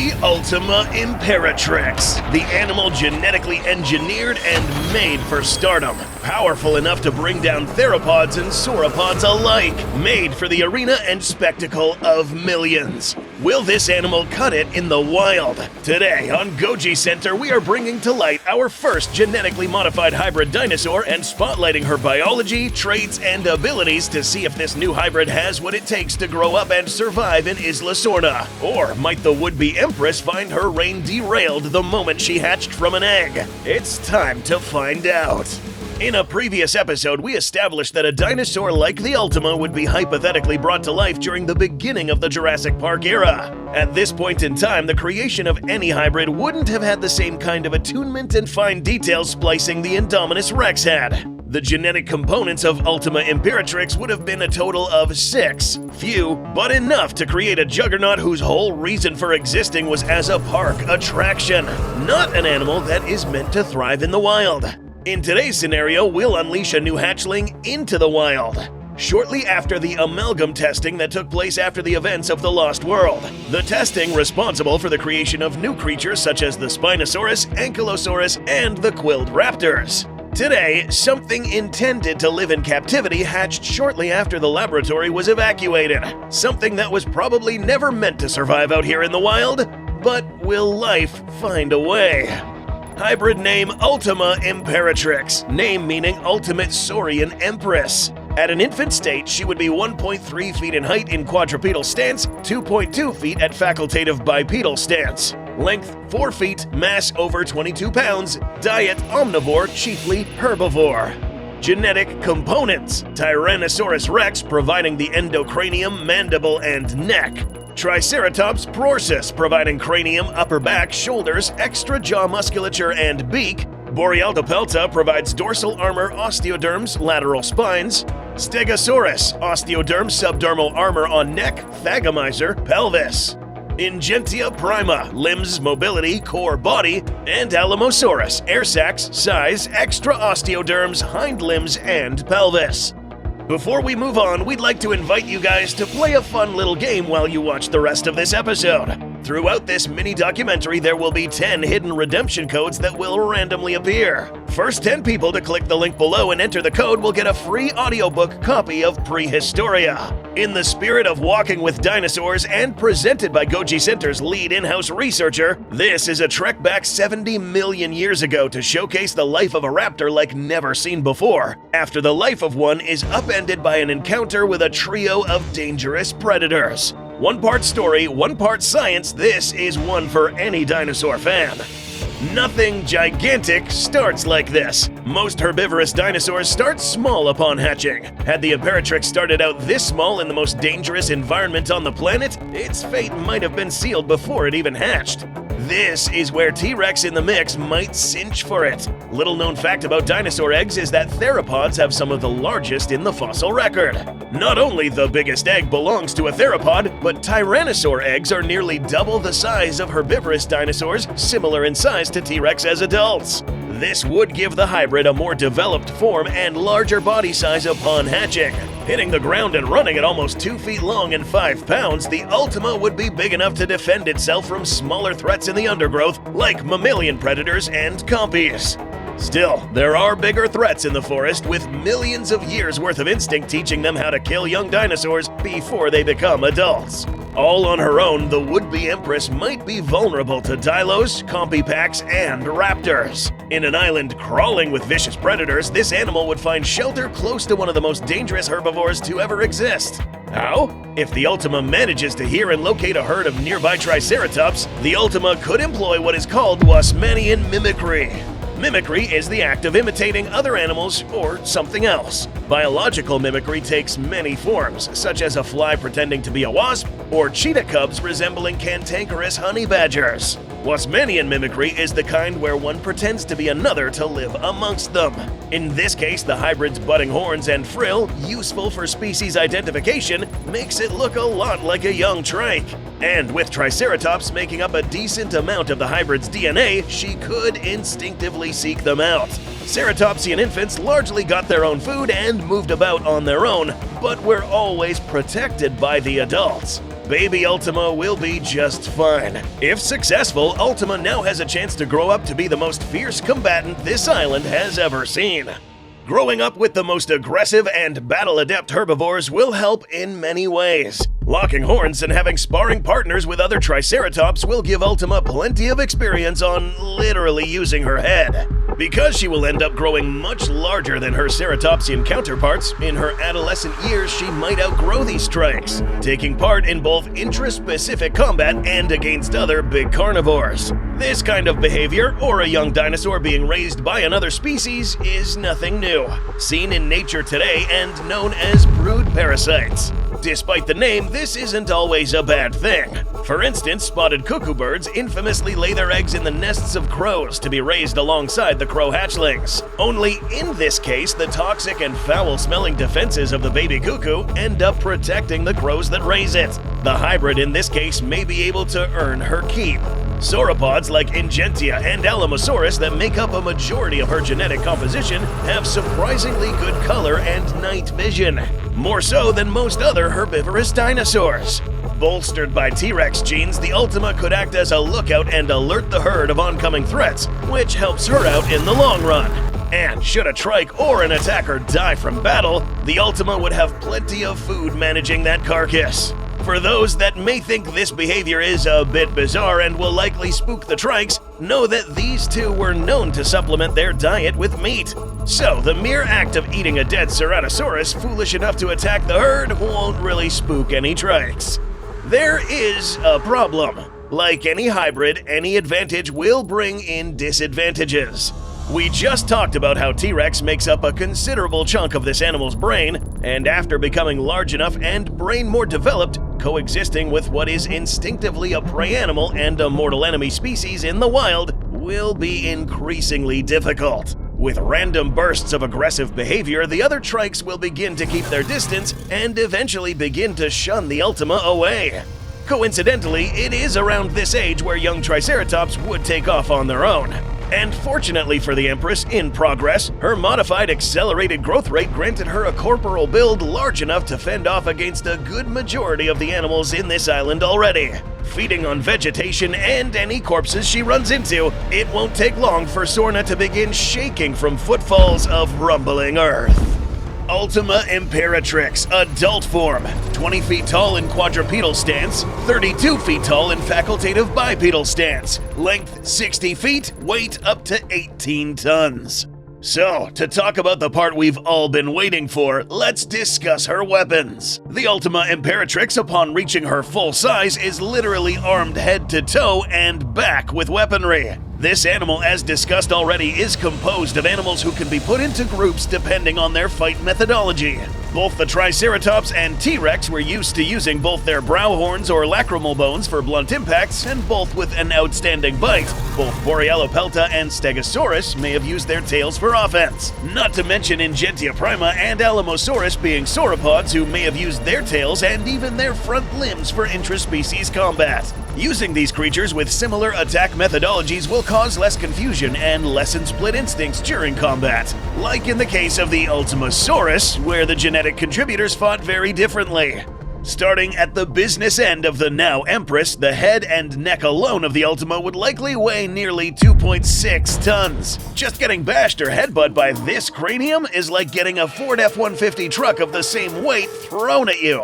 The Ultima Imperatrix, the animal genetically engineered and made for stardom. Powerful enough to bring down theropods and sauropods alike, made for the arena and spectacle of millions. Will this animal cut it in the wild? Today on GojiCenter, we are bringing to light our first genetically modified hybrid dinosaur and spotlighting her biology, traits, and abilities to see if this new hybrid has what it takes to grow up and survive in Isla Sorna. Or might the would-be empress find her reign derailed the moment she hatched from an egg? It's time to find out. In a previous episode, we established that a dinosaur like the Ultima would be hypothetically brought to life during the beginning of the Jurassic Park era. At this point in time, the creation of any hybrid wouldn't have had the same kind of attunement and fine detail splicing the Indominus Rex had. The genetic components of Ultima Imperatrix would have been a total of 6. Few, but enough to create a juggernaut whose whole reason for existing was as a park attraction, not an animal that is meant to thrive in the wild. In today's scenario, we'll unleash a new hatchling into the wild, shortly after the amalgam testing that took place after the events of the Lost World. The testing responsible for the creation of new creatures such as the Spinosaurus, Ankylosaurus, and the quilled raptors. Today, something intended to live in captivity hatched shortly after the laboratory was evacuated. Something that was probably never meant to survive out here in the wild, but will life find a way? Hybrid name Ultima Imperatrix, name meaning ultimate saurian empress. At an infant state, she would be 1.3 feet in height in quadrupedal stance, 2.2 feet at facultative bipedal stance. Length 4 feet, mass over 22 pounds, diet omnivore, chiefly herbivore. Genetic components: Tyrannosaurus rex providing the endocranium, mandible, and neck. Triceratops prorsus providing cranium, upper back, shoulders, extra jaw musculature, and beak. Borealdopelta provides dorsal armor, osteoderms, lateral spines. Stegosaurus, osteoderm, subdermal armor on neck, thagomizer, pelvis. Ingentia prima, limbs, mobility, core, body. And Alamosaurus, air sacs, size, extra osteoderms, hind limbs, and pelvis. Before we move on, we'd like to invite you guys to play a fun little game while you watch the rest of this episode. Throughout this mini-documentary, there will be 10 hidden redemption codes that will randomly appear. First 10 people to click the link below and enter the code will get a free audiobook copy of Prehistoria. In the spirit of walking with dinosaurs and presented by GojiCenter's lead in-house researcher, this is a trek back 70 million years ago to showcase the life of a raptor like never seen before, after the life of one is upended by an encounter with a trio of dangerous predators. One part story, one part science, this is one for any dinosaur fan. Nothing gigantic starts like this. Most herbivorous dinosaurs start small upon hatching. Had the Imperatrix started out this small in the most dangerous environment on the planet, its fate might have been sealed before it even hatched. This is where T-Rex in the mix might cinch for it. Little known fact about dinosaur eggs is that theropods have some of the largest in the fossil record. Not only the biggest egg belongs to a theropod, but tyrannosaur eggs are nearly double the size of herbivorous dinosaurs, similar in size to T-Rex as adults. This would give the hybrid a more developed form and larger body size upon hatching. Hitting the ground and running at almost 2 feet long and 5 pounds, the Ultima would be big enough to defend itself from smaller threats in the undergrowth like mammalian predators and compies. Still, there are bigger threats in the forest with millions of years worth of instinct teaching them how to kill young dinosaurs before they become adults. All on her own, the would-be empress might be vulnerable to dilos, compipacks, and raptors. In an island crawling with vicious predators, this animal would find shelter close to one of the most dangerous herbivores to ever exist. How? If the Ultima manages to hear and locate a herd of nearby Triceratops, the Ultima could employ what is called Wasmanian mimicry. Mimicry is the act of imitating other animals or something else. Biological mimicry takes many forms, such as a fly pretending to be a wasp, or cheetah cubs resembling cantankerous honey badgers. Wasmanian mimicry is the kind where one pretends to be another to live amongst them. In this case, the hybrid's budding horns and frill, useful for species identification, makes it look a lot like a young trike. And with Triceratops making up a decent amount of the hybrid's DNA, she could instinctively seek them out. Ceratopsian infants largely got their own food and moved about on their own, but were always protected by the adults. baby Ultima will be just fine. If successful, Ultima now has a chance to grow up to be the most fierce combatant this island has ever seen. Growing up with the most aggressive and battle-adept herbivores will help in many ways. Locking horns and having sparring partners with other Triceratops will give Ultima plenty of experience on literally using her head. Because she will end up growing much larger than her ceratopsian counterparts, in her adolescent years she might outgrow these strikes, taking part in both intraspecific combat and against other big carnivores. This kind of behavior, or a young dinosaur being raised by another species, is nothing new, seen in nature today and known as brood parasites. Despite the name, this isn't always a bad thing. For instance, spotted cuckoo birds infamously lay their eggs in the nests of crows to be raised alongside the crow hatchlings. Only in this case, the toxic and foul-smelling defenses of the baby cuckoo end up protecting the crows that raise it. The hybrid in this case may be able to earn her keep. Sauropods like Ingentia and Alamosaurus that make up a majority of her genetic composition have surprisingly good color and night vision, more so than most other herbivorous dinosaurs. Bolstered by T-Rex genes, the Ultima could act as a lookout and alert the herd of oncoming threats, which helps her out in the long run. And should a trike or an attacker die from battle, the Ultima would have plenty of food managing that carcass. For those that may think this behavior is a bit bizarre and will likely spook the trikes, know that these two were known to supplement their diet with meat. So the mere act of eating a dead Ceratosaurus foolish enough to attack the herd won't really spook any trikes. There is a problem. Like any hybrid, any advantage will bring in disadvantages. We just talked about how T-Rex makes up a considerable chunk of this animal's brain, and after becoming large enough and brain more developed, coexisting with what is instinctively a prey animal and a mortal enemy species in the wild will be increasingly difficult. With random bursts of aggressive behavior, the other trikes will begin to keep their distance and eventually begin to shun the Ultima away. Coincidentally, it is around this age where young Triceratops would take off on their own. And fortunately for the Empress, in progress, her modified accelerated growth rate granted her a corporal build large enough to fend off against a good majority of the animals in this island already. Feeding on vegetation and any corpses she runs into, it won't take long for Sorna to begin shaking from footfalls of rumbling earth. Ultima Imperatrix, adult form, 20 feet tall in quadrupedal stance, 32 feet tall in facultative bipedal stance, length 60 feet, weight up to 18 tons. So, to talk about the part we've all been waiting for, let's discuss her weapons. The Ultima Imperatrix, upon reaching her full size, is literally armed head to toe and back with weaponry. This animal, as discussed already, is composed of animals who can be put into groups depending on their fight methodology. Both the Triceratops and T-Rex were used to using both their brow horns or lacrimal bones for blunt impacts, and both with an outstanding bite. Both Borealopelta and Stegosaurus may have used their tails for offense. Not to mention Ingentia prima and Alamosaurus being sauropods who may have used their tails and even their front limbs for intraspecies combat. Using these creatures with similar attack methodologies will cause less confusion and lessen split instincts during combat, like in the case of the Ultimasaurus, where the genetic contributors fought very differently. Starting at the business end of the now Empress, the head and neck alone of the Ultima would likely weigh nearly 2.6 tons. Just getting bashed or headbutt by this cranium is like getting a Ford F-150 truck of the same weight thrown at you.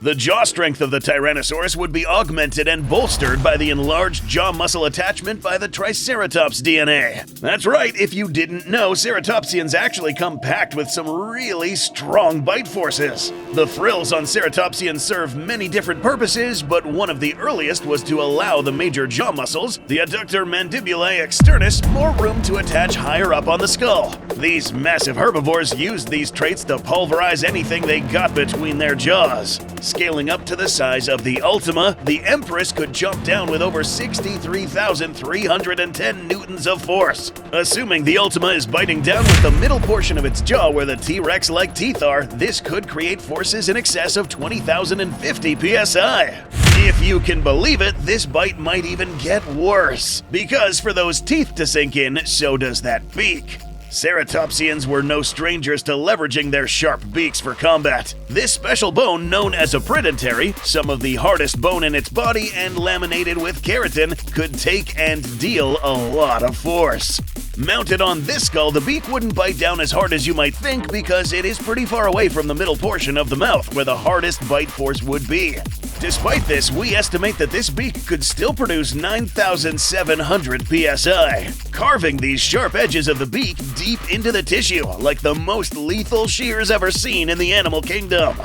The jaw strength of the Tyrannosaurus would be augmented and bolstered by the enlarged jaw muscle attachment by the Triceratops DNA. That's right, if you didn't know, Ceratopsians actually come packed with some really strong bite forces. The frills on Ceratopsians serve many different purposes, but one of the earliest was to allow the major jaw muscles, the adductor mandibulae externus, more room to attach higher up on the skull. These massive herbivores used these traits to pulverize anything they got between their jaws. Scaling up to the size of the Ultima, the Empress could jump down with over 63,310 newtons of force. Assuming the Ultima is biting down with the middle portion of its jaw where the T-Rex-like teeth are, this could create forces in excess of 20,050 psi. If you can believe it, this bite might even get worse, because for those teeth to sink in, so does that beak. Ceratopsians were no strangers to leveraging their sharp beaks for combat. This special bone, known as a predentary, some of the hardest bone in its body and laminated with keratin, could take and deal a lot of force. Mounted on this skull, the beak wouldn't bite down as hard as you might think because it is pretty far away from the middle portion of the mouth where the hardest bite force would be. Despite this, we estimate that this beak could still produce 9,700 psi, carving these sharp edges of the beak deep into the tissue like the most lethal shears ever seen in the animal kingdom.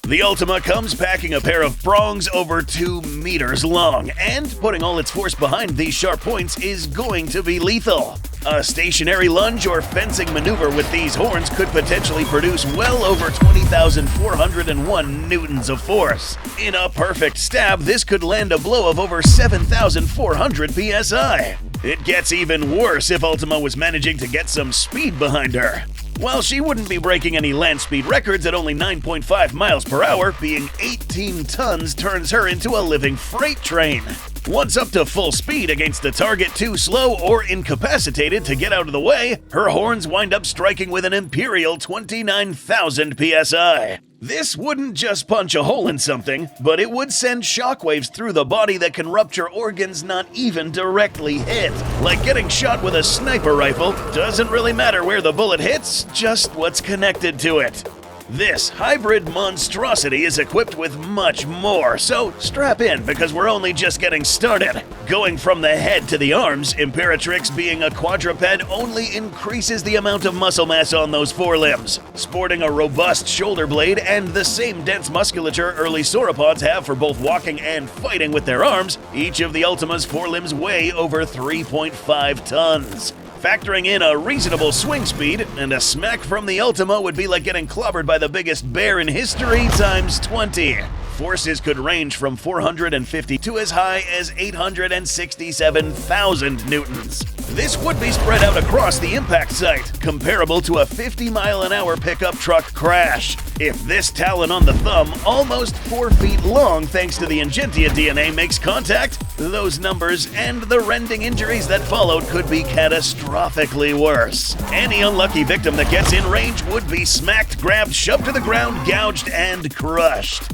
The Ultima comes packing a pair of prongs over 2 meters long, and putting all its force behind these sharp points is going to be lethal. A stationary lunge or fencing maneuver with these horns could potentially produce well over 20,401 newtons of force. In a perfect stab, this could land a blow of over 7,400 psi. It gets even worse if Ultima was managing to get some speed behind her. While she wouldn't be breaking any land speed records at only 9.5 miles per hour, being 18 tons turns her into a living freight train. Once up to full speed against a target too slow or incapacitated to get out of the way, her horns wind up striking with an imperial 29,000 psi. This wouldn't just punch a hole in something, but it would send shockwaves through the body that can rupture organs not even directly hit. Like getting shot with a sniper rifle, doesn't really matter where the bullet hits, just what's connected to it. This hybrid monstrosity is equipped with much more, so strap in because we're only just getting started. Going from the head to the arms, Imperatrix being a quadruped only increases the amount of muscle mass on those forelimbs. Sporting a robust shoulder blade and the same dense musculature early sauropods have for both walking and fighting with their arms, each of the Ultima's forelimbs weigh over 3.5 tons. Factoring in a reasonable swing speed, and a smack from the Ultima would be like getting clobbered by the biggest bear in history times 20. Forces could range from 450 to as high as 867,000 newtons. This would be spread out across the impact site, comparable to a 50-mile-an-hour pickup truck crash. If this talon on the thumb, almost 4 feet long thanks to the Ingentia DNA, makes contact, those numbers and the rending injuries that followed could be catastrophically worse. Any unlucky victim that gets in range would be smacked, grabbed, shoved to the ground, gouged, and crushed.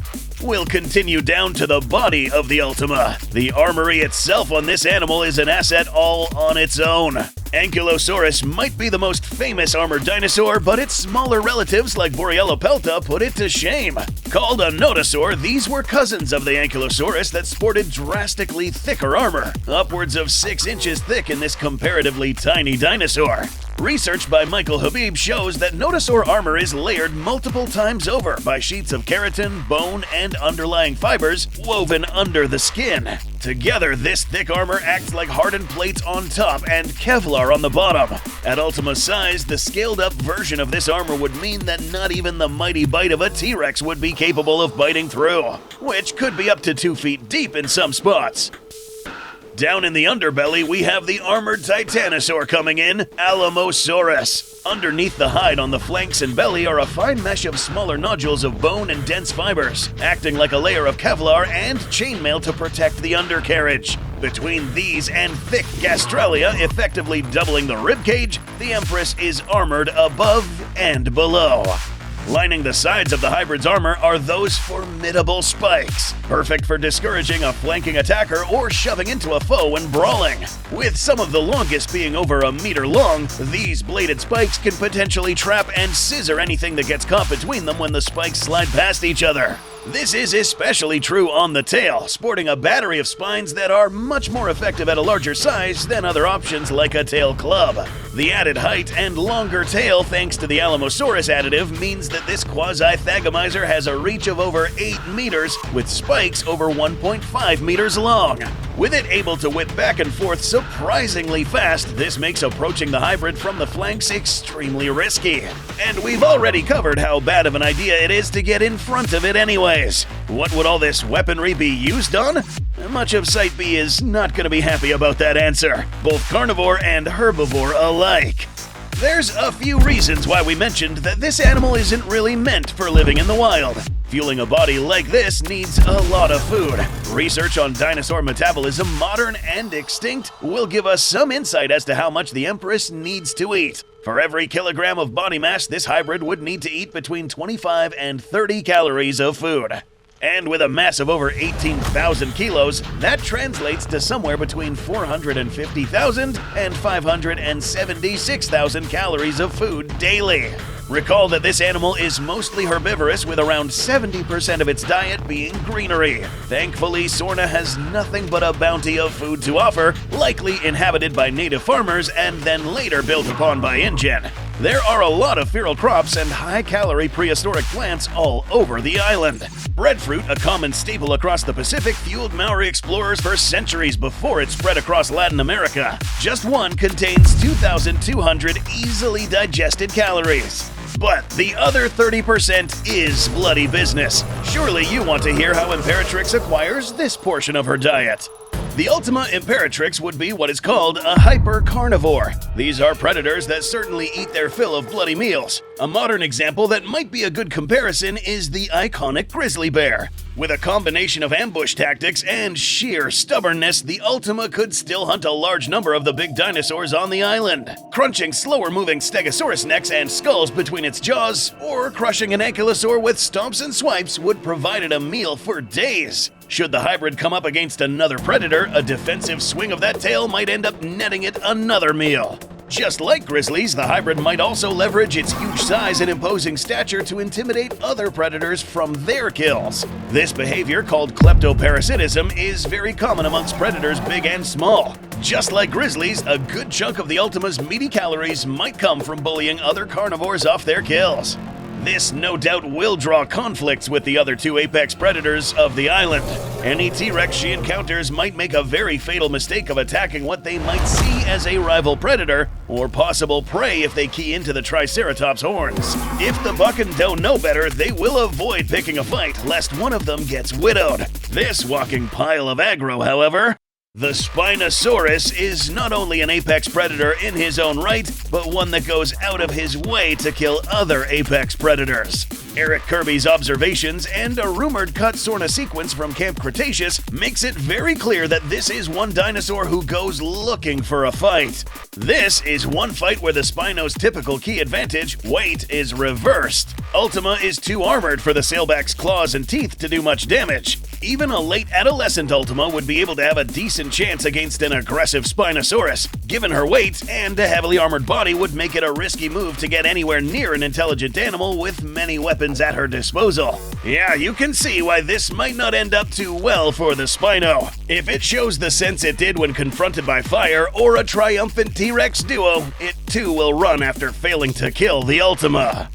We'll continue down to the body of the Ultima. The armory itself on this animal is an asset all on its own. Ankylosaurus might be the most famous armored dinosaur, but its smaller relatives like Borealopelta put it to shame. Called a nodosaur, these were cousins of the Ankylosaurus that sported drastically thicker armor, upwards of 6 inches thick in this comparatively tiny dinosaur. Research by Michael Habib shows that nodosaur armor is layered multiple times over by sheets of keratin, bone, and underlying fibers woven under the skin. Together, this thick armor acts like hardened plates on top and Kevlar on the bottom. At Ultima's size, the scaled-up version of this armor would mean that not even the mighty bite of a T-Rex would be capable of biting through, which could be up to 2 feet deep in some spots. Down in the underbelly, we have the armored titanosaur coming in, Alamosaurus. Underneath the hide on the flanks and belly are a fine mesh of smaller nodules of bone and dense fibers, acting like a layer of Kevlar and chainmail to protect the undercarriage. Between these and thick gastralia, effectively doubling the ribcage, the Empress is armored above and below. Lining the sides of the hybrid's armor are those formidable spikes, perfect for discouraging a flanking attacker or shoving into a foe when brawling. With some of the longest being over a meter long, these bladed spikes can potentially trap and scissor anything that gets caught between them when the spikes slide past each other. This is especially true on the tail, sporting a battery of spines that are much more effective at a larger size than other options like a tail club. The added height and longer tail thanks to the Alamosaurus additive means that this quasi-thagomizer has a reach of over 8 meters with spikes over 1.5 meters long. With it able to whip back and forth surprisingly fast, this makes approaching the hybrid from the flanks extremely risky. And we've already covered how bad of an idea it is to get in front of it anyways. What would all this weaponry be used on? Much of Site B is not going to be happy about that answer, both carnivore and herbivore alike. There's a few reasons why we mentioned that this animal isn't really meant for living in the wild. Fueling a body like this needs a lot of food. Research on dinosaur metabolism, modern and extinct, will give us some insight as to how much the Empress needs to eat. For every kilogram of body mass, this hybrid would need to eat between 25 and 30 calories of food. And with a mass of over 18,000 kilos, that translates to somewhere between 450,000 and 576,000 calories of food daily. Recall that this animal is mostly herbivorous, with around 70% of its diet being greenery. Thankfully, Sorna has nothing but a bounty of food to offer, likely inhabited by native farmers and then later built upon by InGen. There are a lot of feral crops and high-calorie prehistoric plants all over the island. Breadfruit, a common staple across the Pacific, fueled Maori explorers for centuries before it spread across Latin America. Just one contains 2,200 easily digested calories. But the other 30% is bloody business. Surely you want to hear how Imperatrix acquires this portion of her diet. The Ultima Imperatrix would be what is called a hyper-carnivore. These are predators that certainly eat their fill of bloody meals. A modern example that might be a good comparison is the iconic grizzly bear. With a combination of ambush tactics and sheer stubbornness, the Ultima could still hunt a large number of the big dinosaurs on the island, crunching slower-moving stegosaurus necks and skulls between its jaws, or crushing an ankylosaur with stomps and swipes would provide it a meal for days. Should the hybrid come up against another predator, a defensive swing of that tail might end up netting it another meal. Just like grizzlies, the hybrid might also leverage its huge size and imposing stature to intimidate other predators from their kills. This behavior, called kleptoparasitism, is very common amongst predators big and small. Just like grizzlies, a good chunk of the Ultima's meaty calories might come from bullying other carnivores off their kills. This no doubt will draw conflicts with the other two apex predators of the island. Any T-Rex she encounters might make a very fatal mistake of attacking what they might see as a rival predator or possible prey if they key into the Triceratops' horns. If the buck and doe know better, they will avoid picking a fight lest one of them gets widowed. This walking pile of aggro, however. The Spinosaurus is not only an apex predator in his own right, but one that goes out of his way to kill other apex predators. Eric Kirby's observations and a rumored cut Sorna sequence from Camp Cretaceous makes it very clear that this is one dinosaur who goes looking for a fight. This is one fight where the Spino's typical key advantage, weight, is reversed. Ultima is too armored for the sailback's claws and teeth to do much damage. Even a late adolescent Ultima would be able to have a decent chance against an aggressive Spinosaurus. Given her weight and a heavily armored body would make it a risky move to get anywhere near an intelligent animal with many weapons at her disposal. Yeah, you can see why this might not end up too well for the Spino. If it shows the sense it did when confronted by fire or a triumphant T-Rex duo, it too will run after failing to kill the Ultima.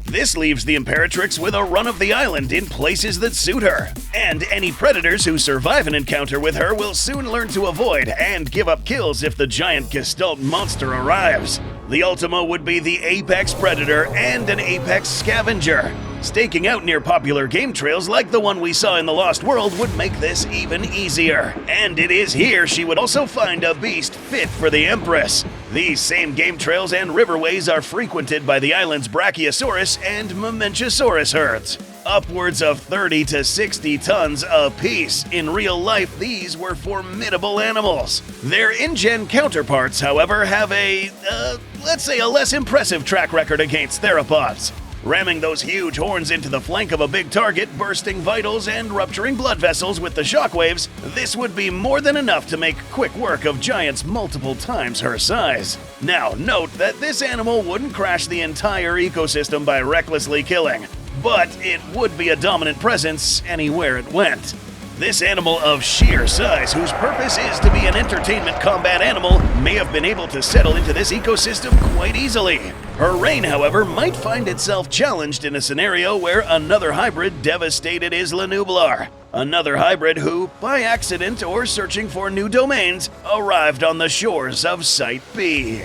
This leaves the Imperatrix with a run of the island in places that suit her, and any predators who survive an encounter with her will soon learn to avoid and give up kills if the giant gestalt monster arrives. The Ultima would be the apex predator and an apex scavenger. Staking out near popular game trails like the one we saw in the Lost World would make this even easier. And it is here she would also find a beast fit for the Empress. These same game trails and riverways are frequented by the island's Brachiosaurus and Mamenchisaurus herds. Upwards of 30 to 60 tons apiece. In real life, these were formidable animals. Their InGen counterparts, however, have let's say a less impressive track record against theropods. Ramming those huge horns into the flank of a big target, bursting vitals and rupturing blood vessels with the shockwaves, this would be more than enough to make quick work of giants multiple times her size. Now, note that this animal wouldn't crash the entire ecosystem by recklessly killing, but it would be a dominant presence anywhere it went. This animal of sheer size, whose purpose is to be an entertainment combat animal, may have been able to settle into this ecosystem quite easily. Her reign, however, might find itself challenged in a scenario where another hybrid devastated Isla Nublar. Another hybrid who, by accident or searching for new domains, arrived on the shores of Site B.